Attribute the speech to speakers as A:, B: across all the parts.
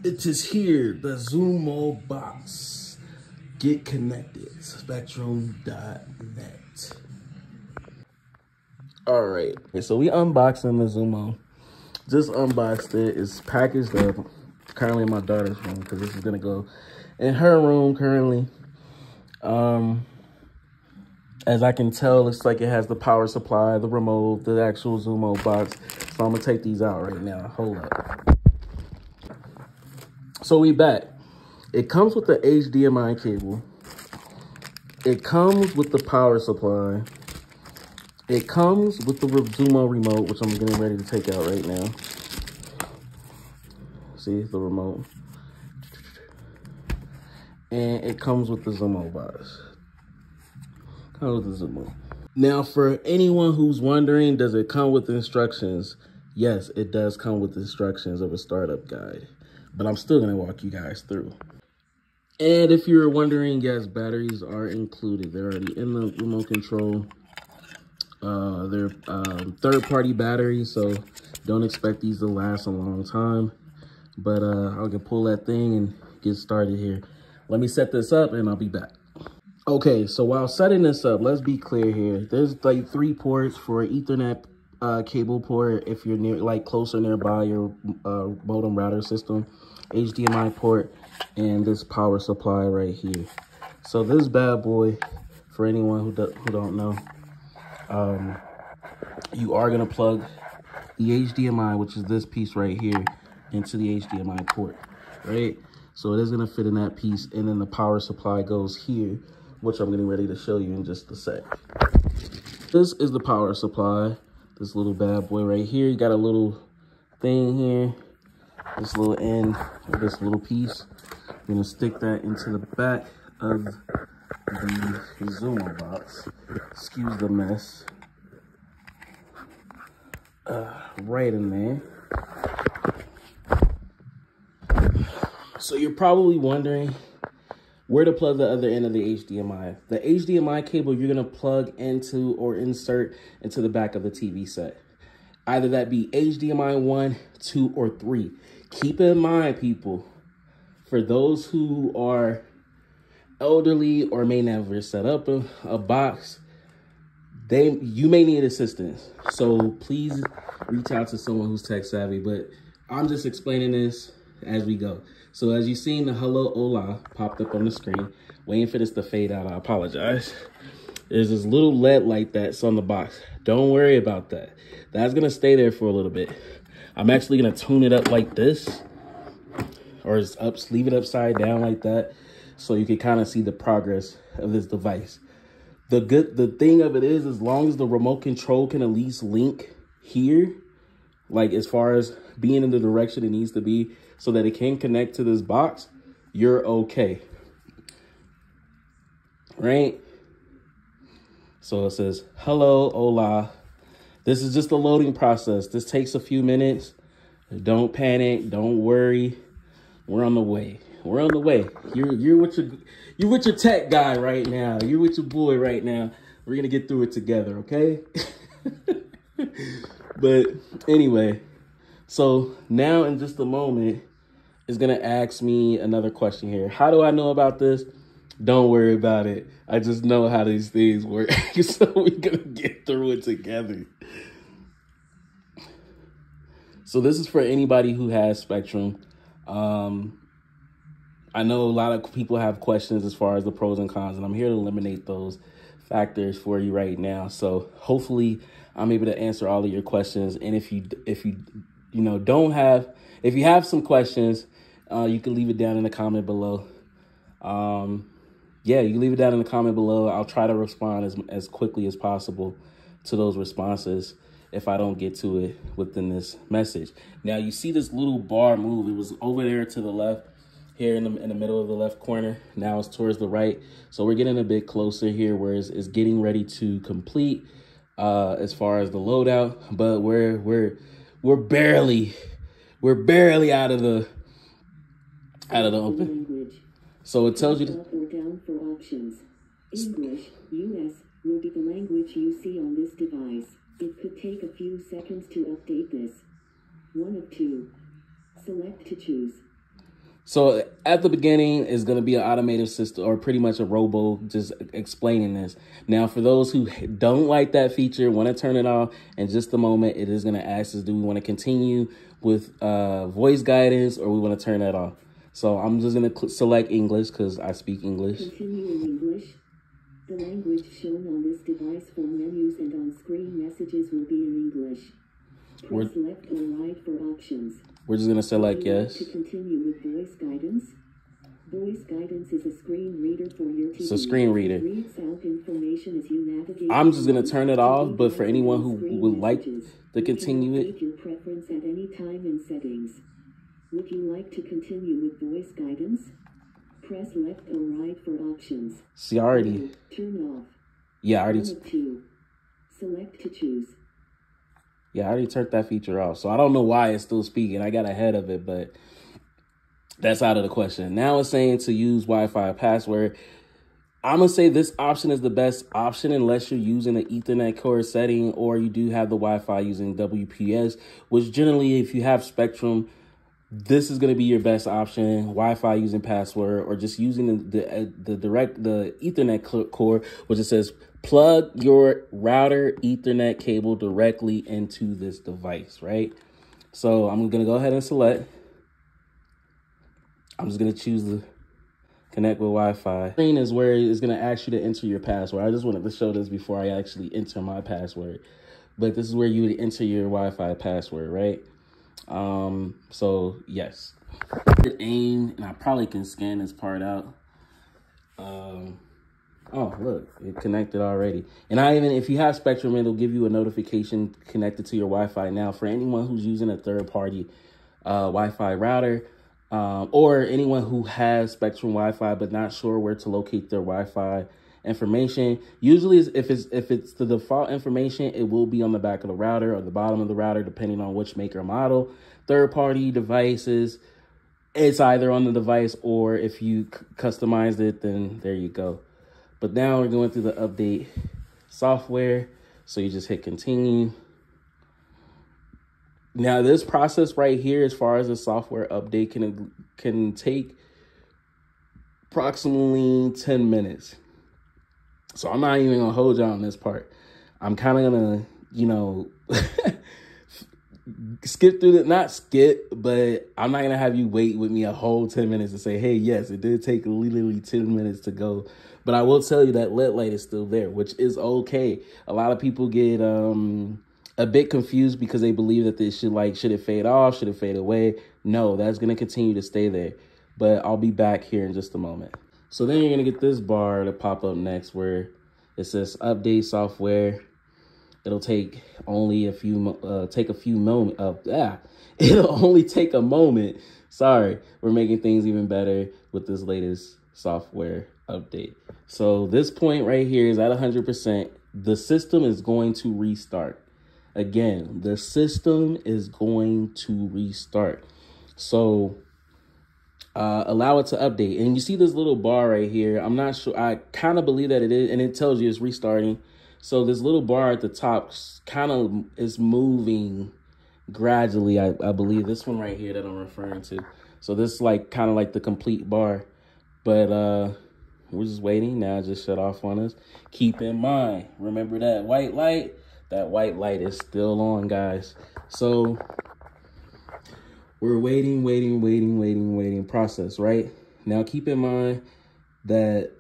A: It is here, the Xumo box. Get connected, spectrum.net. All right, so we unboxing the Xumo. Just unboxed it. It's packaged up. Currently in my daughter's room because this is gonna go in her room currently. As I can tell, looks like it has the power supply, the remote, the actual Xumo box. So I'm gonna take these out right now. Hold up. So we back. It comes with the HDMI cable. It comes with the power supply. It comes with the Xumo remote, which I'm getting ready to take out right now. See the remote. And it comes with the Xumo box. Comes with the Xumo. Now, for anyone who's wondering, does it come with instructions? Yes, it does come with instructions of a startup guide, but I'm still gonna walk you guys through. And if you're wondering, yes, batteries are included. They're already in the remote control. They're third-party batteries, so don't expect these to last a long time. But I can pull that thing and get started here. Let me set this up and I'll be back. Okay, so while setting this up, let's be clear here. There's like 3 ports for Ethernet cable port if you're near, like closer nearby your modem router system, HDMI port, and this power supply right here. So this bad boy, for anyone who don't know, you are gonna plug the HDMI, which is this piece right here, into the HDMI port, right? So it is gonna fit in that piece, and then the power supply goes here, which I'm getting ready to show you in just a sec. This is the power supply, this little bad boy right here. You got a little thing here, this little end of this little piece. I'm gonna stick that into the back of the Xumo box. Excuse the mess. Right in there. So you're probably wondering where to plug the other end of the HDMI. The HDMI cable you're gonna plug into or insert into the back of the TV set. Either that be HDMI 1, 2, or 3. Keep in mind, people, for those who are elderly or may never set up a box, you may need assistance. So please reach out to someone who's tech savvy, but I'm just explaining this as we go. So as you've seen, the hello hola popped up on the screen. Waiting for this to fade out, I apologize. There's this little LED light that's on the box. Don't worry about that. That's gonna stay there for a little bit. I'm actually gonna tune it up like this, or leave it upside down like that, so you can kind of see the progress of this device. The thing of it is, as long as the remote control can at least link here, like as far as being in the direction it needs to be so that it can connect to this box, you're okay. Right? So it says, hello, hola. This is just a loading process. This takes a few minutes. Don't panic. Don't worry. We're on the way. We're on the way. You're with your tech guy right now. You're with your boy right now. We're gonna get through it together, okay? But anyway, so now in just a moment, it's gonna ask me another question here. How do I know about this? Don't worry about it. I just know how these things work. So we're gonna get through it together. So this is for anybody who has Spectrum. I know a lot of people have questions as far as the pros and cons, and I'm here to eliminate those factors for you right now. So hopefully I'm able to answer all of your questions. And if you have some questions, you can leave it down in the comment below. Yeah, you can leave it down in the comment below. I'll try to respond as quickly as possible to those responses if I don't get to it within this message. Now you see this little bar move. It was over there to the left, here in the middle of the left corner. Now it's towards the right. So we're getting a bit closer here, where it's getting ready to complete as far as the loadout. But we're barely out of the open. So it tells you
B: up or down for options. English, US, will be the language you see on this device. It could take a few seconds to update this. 1 of 2. Select to choose.
A: So at the beginning is going to be an automated system or pretty much a robo just explaining this. Now, for those who don't like that feature, want to turn it off in just a moment, it is going to ask us, do we want to continue with voice guidance or we want to turn that off? So I'm just going to select English because I speak English.
B: Continue in English. The language shown on this device for menus and on-screen messages will be in English. Press left or right for options.
A: We're just going to select yes.
B: To continue with voice guidance. Voice guidance is a screen reader for your TV.
A: It's a screen reader.
B: It reads out information as you navigate.
A: I'm just going to turn it off, but for anyone who would like to continue it.
B: Your preference at any time in settings. Would you like to continue with voice guidance? Press left or right for options.
A: See, already.
B: Turn off.
A: Yeah, I already.
B: Select to choose.
A: Yeah, I already turned that feature off. So I don't know why it's still speaking. I got ahead of it, but that's out of the question. Now it's saying to use Wi-Fi password. I'm going to say this option is the best option unless you're using an Ethernet core setting or you do have the Wi-Fi using WPS, which generally if you have Spectrum, this is going to be your best option. Wi-Fi using password or just using the Ethernet core, which it says plug your router Ethernet cable directly into this device, right? So I'm going to go ahead and select. I'm just going to choose the connect with Wi-Fi. Screen is where it's going to ask you to enter your password. I just wanted to show this before I actually enter my password. But this is where you would enter your Wi-Fi password, right? So yes. Aim, and I probably can scan this part out. Oh, look, it connected already. And if you have Spectrum, it'll give you a notification connected to your Wi-Fi. Now, for anyone who's using a third-party Wi-Fi router, or anyone who has Spectrum Wi-Fi but not sure where to locate their Wi-Fi information, usually if it's the default information, it will be on the back of the router or the bottom of the router, depending on which maker model. Third-party devices, it's either on the device or if you customized it, then there you go. But now we're going through the update software. So you just hit continue. Now this process right here, as far as the software update, can take approximately 10 minutes. So I'm not even gonna hold you on this part. I'm kind of gonna, skip through it, not skip, but I'm not gonna have you wait with me a whole 10 minutes to say, hey, yes, it did take literally 10 minutes to go. But I will tell you that LED light is still there, which is okay. A lot of people get a bit confused because they believe that this should it fade off? Should it fade away? No, that's going to continue to stay there. But I'll be back here in just a moment. So then you're going to get this bar to pop up next where it says update software. It'll take only a few moments. It'll only take a moment. Sorry, we're making things even better with this latest software update. So this point right here is at 100%. The system is going to restart. Again, the system is going to restart. So allow it to update. And you see this little bar right here. I'm not sure. I kind of believe that it is. And it tells you it's restarting. So this little bar at the top kind of is moving gradually. I believe this one right here that I'm referring to. So this is kind of like the complete bar. But we're just waiting. Now it just shut off on us. Keep in mind, remember that white light? That white light is still on, guys. So we're waiting process, right? Now keep in mind that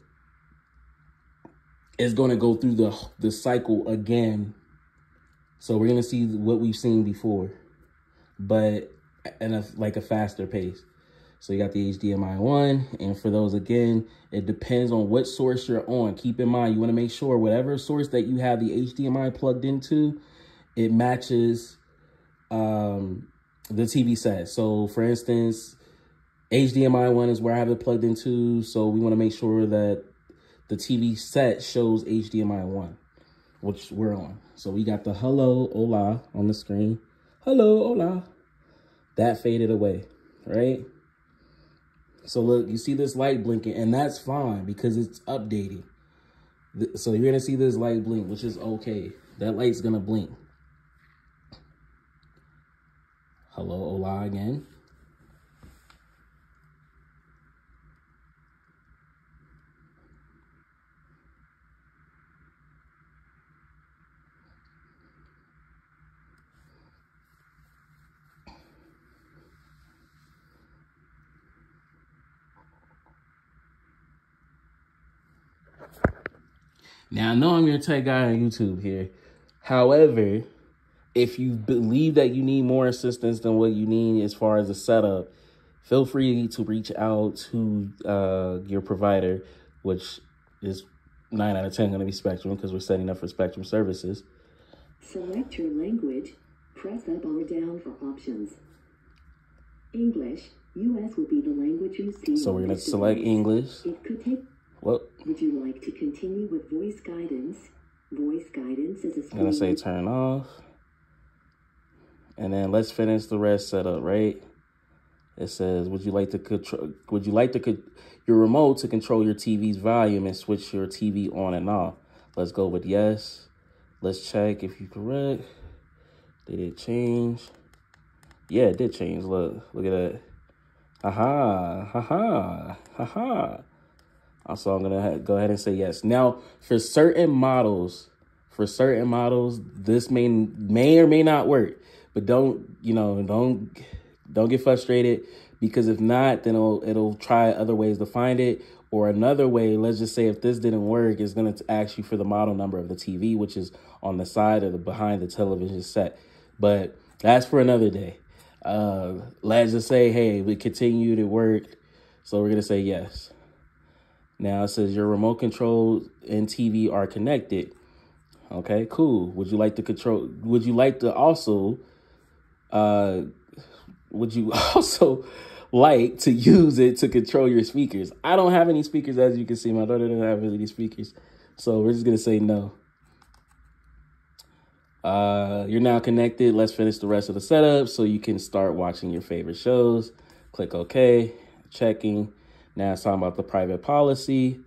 A: it's going to go through the cycle again. So we're going to see what we've seen before, but at a faster pace. So you got the HDMI 1, and for those, again, it depends on what source you're on. Keep in mind, you want to make sure whatever source that you have the HDMI plugged into, it matches the TV set. So for instance, HDMI 1 is where I have it plugged into, so we want to make sure that the TV set shows HDMI 1, which we're on. So we got the hello, hola on the screen. Hello, hola. That faded away, right? So look, you see this light blinking, and that's fine because it's updating. So you're going to see this light blink, which is okay. That light's going to blink. Hello, hola again. Now, I know I'm your tech guy on YouTube here. However, if you believe that you need more assistance than what you need as far as the setup, feel free to reach out to your provider, which is 9 out of 10 going to be Spectrum because we're setting up for Spectrum services.
B: Select your language. Press up or down for options. English, US will be the language you see.
A: So we're going to select English.
B: It could take...
A: Well,
B: would you like to continue with voice guidance? Voice guidance is a screen...
A: I'm going to say turn off. And then let's finish the rest setup, right? It says, would you like your remote to control your TV's volume and switch your TV on and off? Let's go with yes. Let's check if you're correct. Did it change? Yeah, it did change. Look at that. Ha-ha. So I'm going to go ahead and say yes. Now, for certain models, this may or may not work. But don't get frustrated, because if not, then it'll try other ways to find it. Or another way, let's just say if this didn't work, it's going to ask you for the model number of the TV, which is on the side or behind the television set. But that's for another day. Let's just say, hey, we continue to work. So we're going to say yes. Now it says your remote control and TV are connected. Okay, cool. Would you also like to use it to control your speakers? I don't have any speakers, as you can see. My daughter doesn't have any speakers. So we're just going to say no. You're now connected. Let's finish the rest of the setup so you can start watching your favorite shows. Click OK. Checking. Now it's talking about the private policy.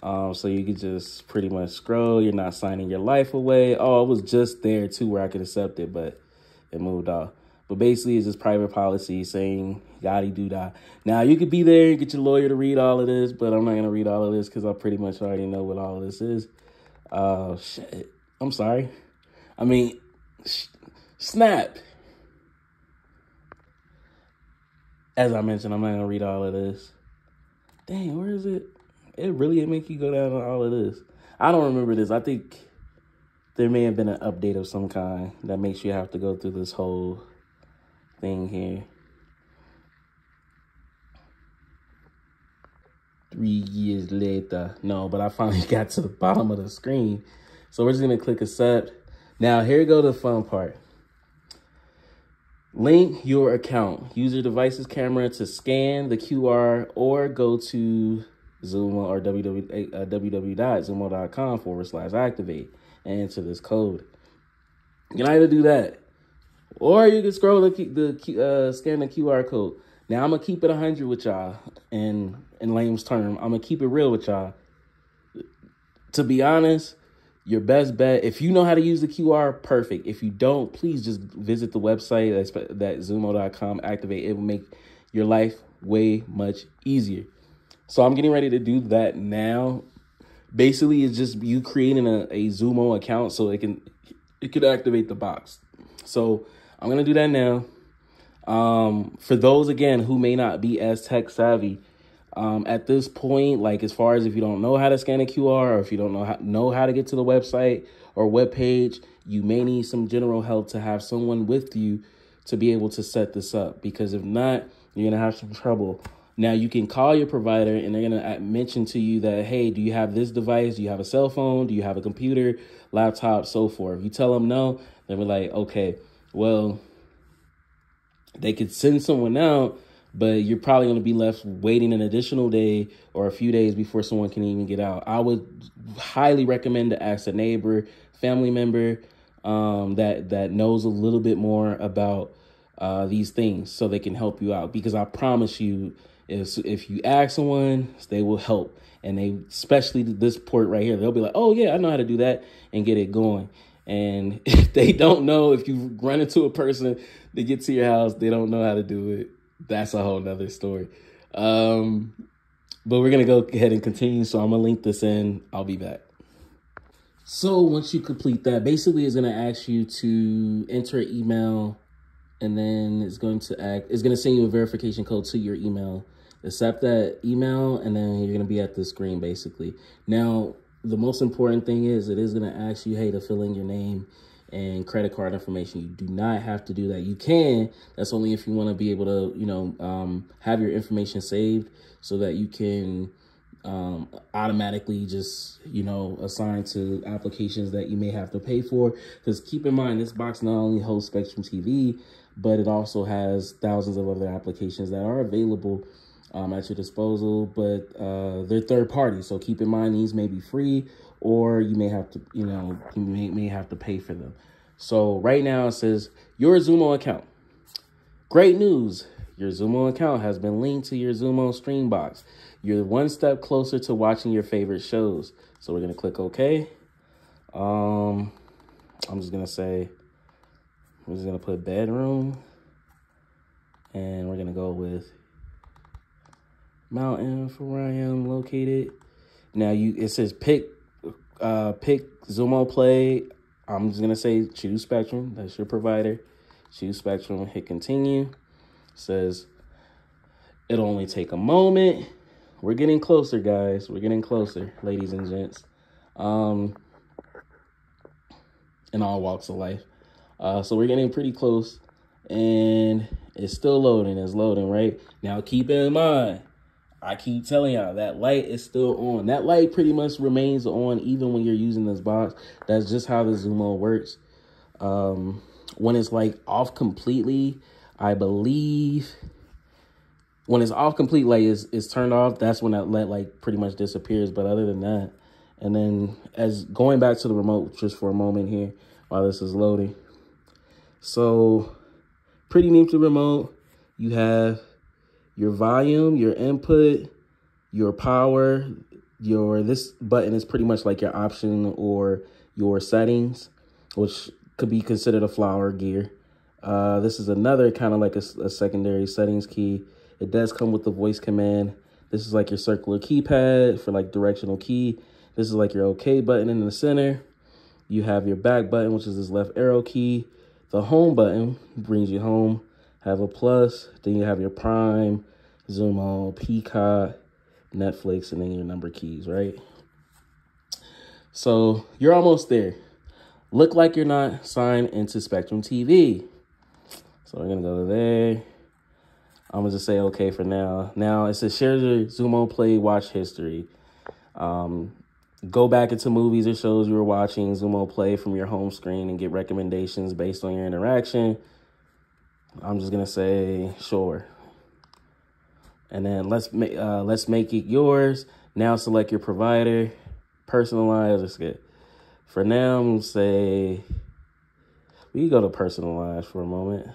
A: So you can just pretty much scroll. You're not signing your life away. Oh, it was just there too where I could accept it, but it moved off. But basically it's just private policy saying yada doo da. Now you could be there and get your lawyer to read all of this, but I'm not going to read all of this because I pretty much already know what all of this is. Shit. I'm sorry. I mean, snap. As I mentioned, I'm not going to read all of this. Dang, where is it? It really make you go down on all of this. I don't remember this. I think there may have been an update of some kind that makes you have to go through this whole thing here. 3 years later. No, but I finally got to the bottom of the screen. So we're just going to click accept. Now, here go the fun part. Link your account. Use your device's camera to scan the QR or go to Xumo or www.xumo.com/activate and enter this code. You can either do that, or you can scroll scan the QR code. Now I'm gonna keep it 100 with y'all, in lame's term. I'm gonna keep it real with y'all. To be honest, your best bet, if you know how to use the QR, perfect. If you don't, please just visit the website that Xumo.com activate. It will make your life way much easier. So I'm getting ready to do that now. Basically, it's just you creating a Xumo account so it can activate the box. So I'm going to do that now. For those, again, who may not be as tech savvy, at this point, like as far as if you don't know how to scan a QR or if you don't know how to get to the website or web page, you may need some general help to have someone with you to be able to set this up. Because if not, you're going to have some trouble. Now, you can call your provider and they're going to mention to you that, hey, do you have this device? Do you have a cell phone? Do you have a computer, laptop, so forth? If you tell them no, they'll be like, okay, well, they could send someone out, but you're probably going to be left waiting an additional day or a few days before someone can even get out. I would highly recommend to ask a neighbor, family member that knows a little bit more about these things so they can help you out. Because I promise you, if you ask someone, they will help. And they, especially this port right here, they'll be like, oh, yeah, I know how to do that and get it going. And if they don't know, if you run into a person that gets to your house, they don't know how to do it, that's a whole nother story. But we're going to go ahead and continue. So I'm going to link this in. I'll be back. So once you complete that, basically it's going to ask you to enter an email, and then it's going to send you a verification code to your email. Accept that email, and then you're going to be at the screen, basically. Now, the most important thing is it is going to ask you, hey, to fill in your name and credit card information. You do not have to do that. You can. That's only if you want to be able to, have your information saved so that you can automatically just, assign to applications that you may have to pay for. Because keep in mind, this box not only holds Spectrum TV, but it also has thousands of other applications that are available at your disposal, but they're third party. So keep in mind, these may be free, or you may have to, you may have to pay for them. So right now it says your Xumo account. Great news. Your Xumo account has been linked to your Xumo stream box. You're one step closer to watching your favorite shows. So we're going to click OK. I'm just going to put bedroom, and we're going to go with mountain for where I am located. Now it says pick Xumo Play. I'm just going to say choose Spectrum. That's your provider. Choose Spectrum, hit continue. It says it'll only take a moment. We're getting closer, guys. We're getting closer, ladies and gents. In all walks of life. So we're getting pretty close, and it's still loading. It's loading, right? Now, keep in mind, I keep telling y'all that light is still on. That light pretty much remains on even when you're using this box. That's just how the Xumo works. When it's like off completely, I believe when it's off complete, like it's turned off, that's when that light like pretty much disappears. But other than that, and then as going back to the remote just for a moment here while this is loading. So pretty neat the remote. You have your volume, your input, your power, this button is pretty much like your option or your settings, which could be considered a flower gear. This is another kind of like a secondary settings key. It does come with the voice command. This is like your circular keypad for like directional key. This is like your OK button in the center. You have your back button, which is this left arrow key. The home button brings you home. Have a plus. Then you have your Prime, Xumo, Peacock, Netflix, and then your number keys, right? So you're almost there. Look like you're not signed into Spectrum TV. So we're going to go to there. I'm going to just say OK for now. Now it says share your Xumo Play watch history. Go back into movies or shows you were watching Xumo Play from your home screen and get recommendations based on your interaction. I'm just going to say sure. And then let's make it yours. Now select your provider. Personalize. Let's get. For now, I'm going to say we can go to personalize for a moment.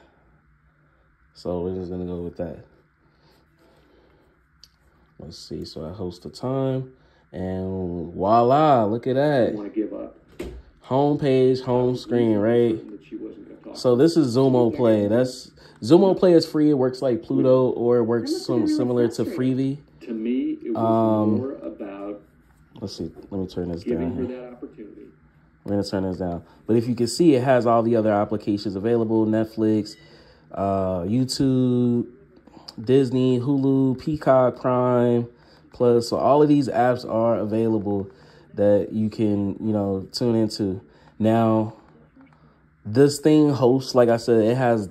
A: So we're just going to go with that. Let's see. So I host a time. And voila, look at that. Want to give up. Home page, home screen, right? So this is Xumo Play. Xumo Play is free. It works like Pluto, or it works similar to Freevee. To me, it was more about. Let's see. Let me turn this down here. We're going to turn this down. But if you can see, it has all the other applications available. Netflix, YouTube, Disney, Hulu, Peacock, Prime, Plus. So all of these apps are available that you can, tune into. Now, this thing hosts, like I said, it has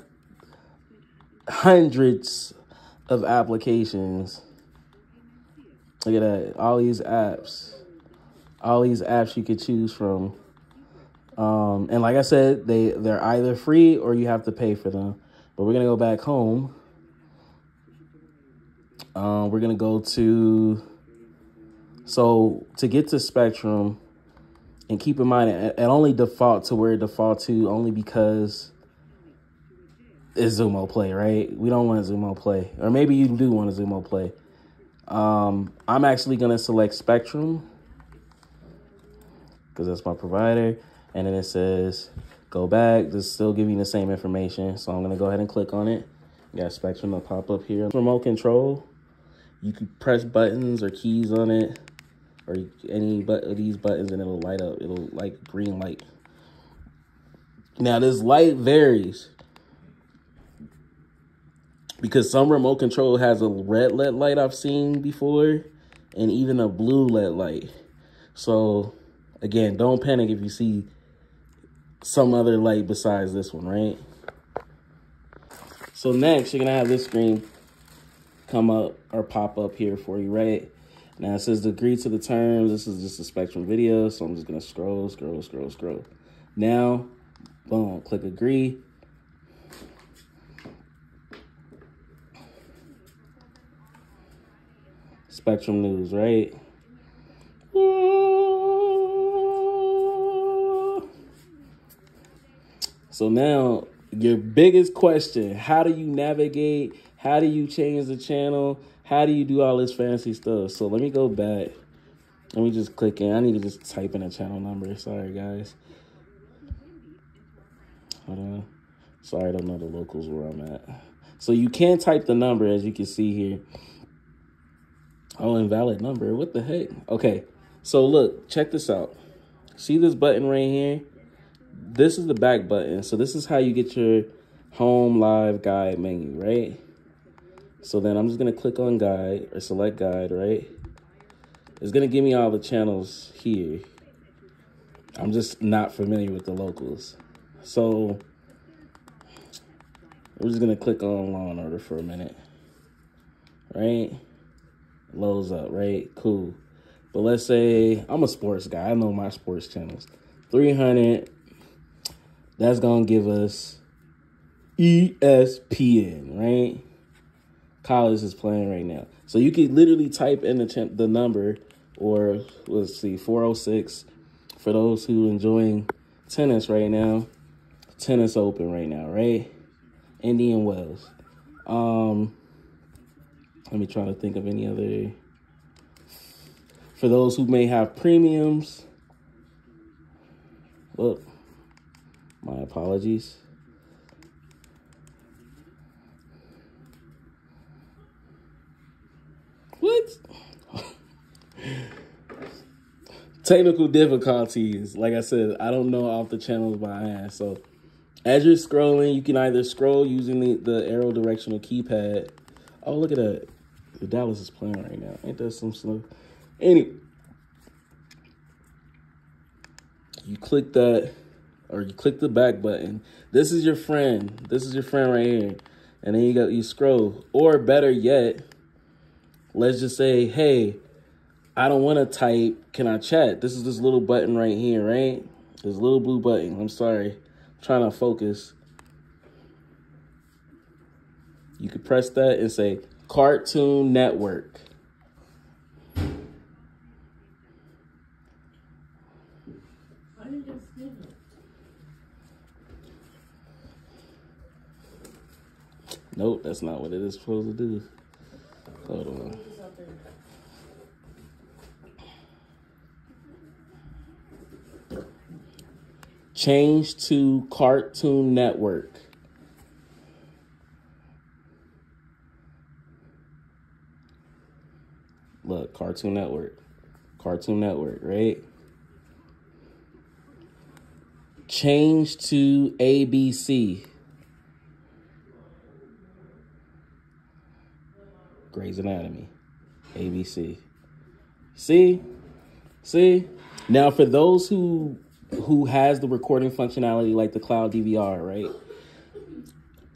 A: hundreds of applications. Look at that. All these apps you could choose from. And like I said, they're either free or you have to pay for them. But we're going to go back home. We're going to go to get to Spectrum, and keep in mind, it only default to where it defaults to only because it's Xumo Play, right? We don't want a Xumo Play. Or maybe you do want a Xumo Play. I'm actually going to select Spectrum because that's my provider. And then it says, go back. This is still giving the same information. So I'm going to go ahead and click on it. You got Spectrum to pop up here. Remote control. You can press buttons or keys on it, or any of these buttons, and it'll light up. It'll like green light. Now this light varies because some remote control has a red LED light I've seen before, and even a blue LED light. So again, don't panic if you see some other light besides this one, right? So next, you're gonna have this screen come up or pop up here for you, right? Now it says agree to the terms. This is just a Spectrum video, so I'm just gonna scroll. Now, boom, click agree. Spectrum News, right? So now, your biggest question, how do you navigate? How do you change the channel? How do you do all this fancy stuff? So let me go back. Let me just click in. I need to just type in a channel number. Sorry, guys. Hold on. Sorry, I don't know the locals where I'm at. So you can type the number, as you can see here. Oh, invalid number. What the heck? Okay. So look, check this out. See this button right here? This is the back button. So this is how you get your home live guide menu, right? So then I'm just going to click on guide or select guide, right? It's going to give me all the channels here. I'm just not familiar with the locals. So we're just going to click on Law and Order for a minute, right? Loads up, right? Cool. But let's say I'm a sports guy. I know my sports channels. 300. That's going to give us ESPN, right? College is playing right now. So you can literally type in the number, or let's see, 406 for those who enjoying tennis right now. Tennis Open right now, right? Indian Wells. Let me try to think of any other. For those who may have premiums. Look, my apologies. What? Technical difficulties. Like I said, I don't know off the channels by hand. So as you're scrolling, you can either scroll using the arrow directional keypad. Oh, look at that. The Dallas is playing right now. Ain't that some stuff? Anyway, you click that, or you click the back button. This is your friend. This is your friend right here. And then you scroll. Or better yet, let's just say, hey, I don't want to type. Can I chat? This is this little button right here, right? This little blue button. I'm sorry. I'm trying to focus. You could press that and say Cartoon Network. Nope, that's not what it is supposed to do. Hold on. Change to Cartoon Network. Look, Cartoon Network. Cartoon Network, right? Change to ABC. Grey's Anatomy. ABC. See? Now, for those who has the recording functionality like the cloud DVR, right?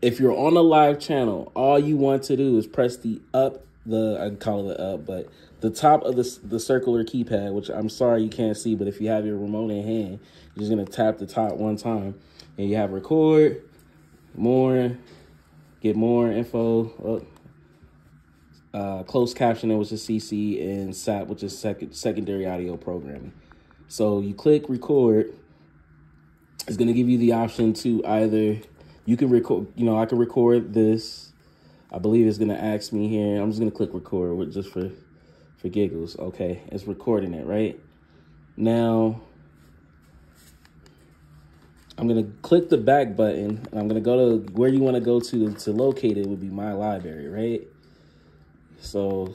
A: If you're on a live channel, all you want to do is press the I call it up, but the top of the circular keypad, which I'm sorry you can't see, but if you have your remote in hand, you're just going to tap the top one time, and you have record, more, get more info, closed captioning, which is CC, and SAP, which is secondary audio programming. So you click record. It's going to give you the option to either, you can record, I can record this. I believe it's going to ask me here. I'm just going to click record just for giggles. Okay, it's recording it, right? Now, I'm going to click the back button, and I'm going to go to where you want to go to locate it would be my library, right? So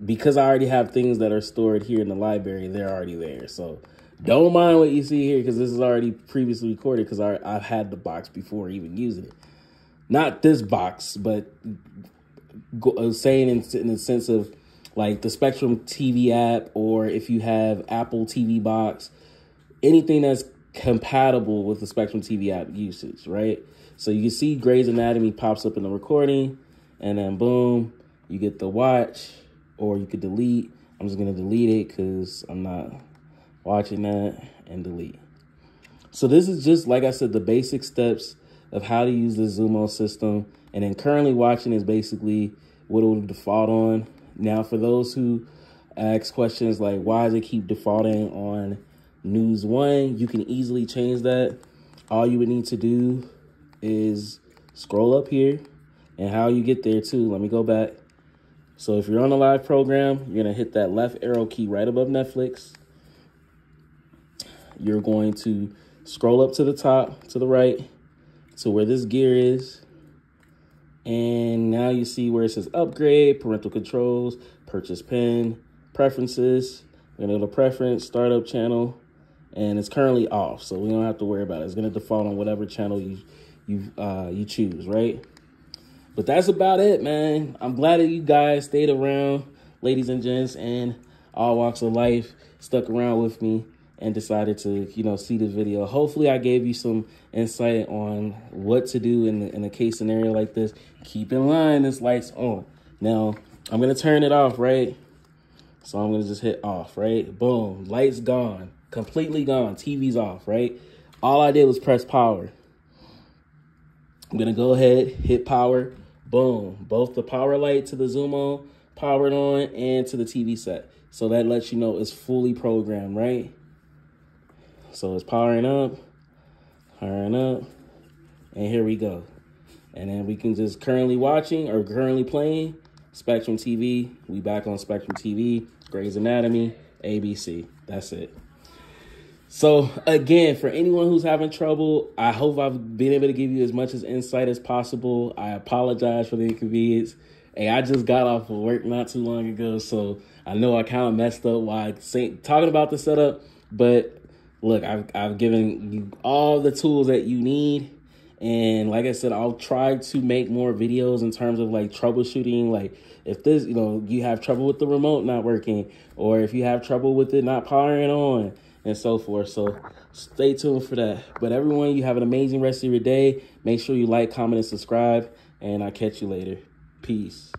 A: because I already have things that are stored here in the library, they're already there. So don't mind what you see here, because this is already previously recorded, because I've had the box before even using it. Not this box, but saying in the sense of like the Spectrum TV app, or if you have Apple TV box, anything that's compatible with the Spectrum TV app usage, right? So you can see Grey's Anatomy pops up in the recording, and then boom, you get the watch, or you could delete. I'm just going to delete it because I'm not watching that, and delete. So this is just, like I said, the basic steps of how to use the Xumo system. And then currently watching is basically what it will default on. Now, for those who ask questions like, why does it keep defaulting on News 1? You can easily change that. All you would need to do is scroll up here, and how you get there too. Let me go back. So if you're on a live program, you're going to hit that left arrow key right above Netflix. You're going to scroll up to the top, to the right, to where this gear is. And now you see where it says upgrade, parental controls, purchase pin, preferences. We're going to go to preference, startup channel, and it's currently off. So we don't have to worry about it. It's going to default on whatever channel you choose, right? But that's about it, man. I'm glad that you guys stayed around, ladies and gents, and all walks of life, stuck around with me and decided to, see this video. Hopefully I gave you some insight on what to do in a case scenario like this. Keep in mind, this light's on. Now, I'm going to turn it off, right? So I'm going to just hit off, right? Boom, light's gone, completely gone. TV's off, right? All I did was press power. I'm going to go ahead, hit power. Boom, both the power light to the Xumo powered on and to the TV set. So that lets you know it's fully programmed, right? So it's powering up, and here we go. And then we can just currently watching or currently playing Spectrum TV. We back on Spectrum TV, Grey's Anatomy, ABC. That's it. So again, for anyone who's having trouble, I hope I've been able to give you as much as insight as possible. I apologize for the inconvenience. Hey, I just got off of work not too long ago, so I know I kind of messed up while talking about the setup. But look, I've given you all the tools that you need. And like I said, I'll try to make more videos in terms of like troubleshooting. Like if this, you have trouble with the remote not working, or if you have trouble with it not powering on, and so forth. So stay tuned for that. But everyone, you have an amazing rest of your day. Make sure you like, comment, and subscribe. And I'll catch you later. Peace.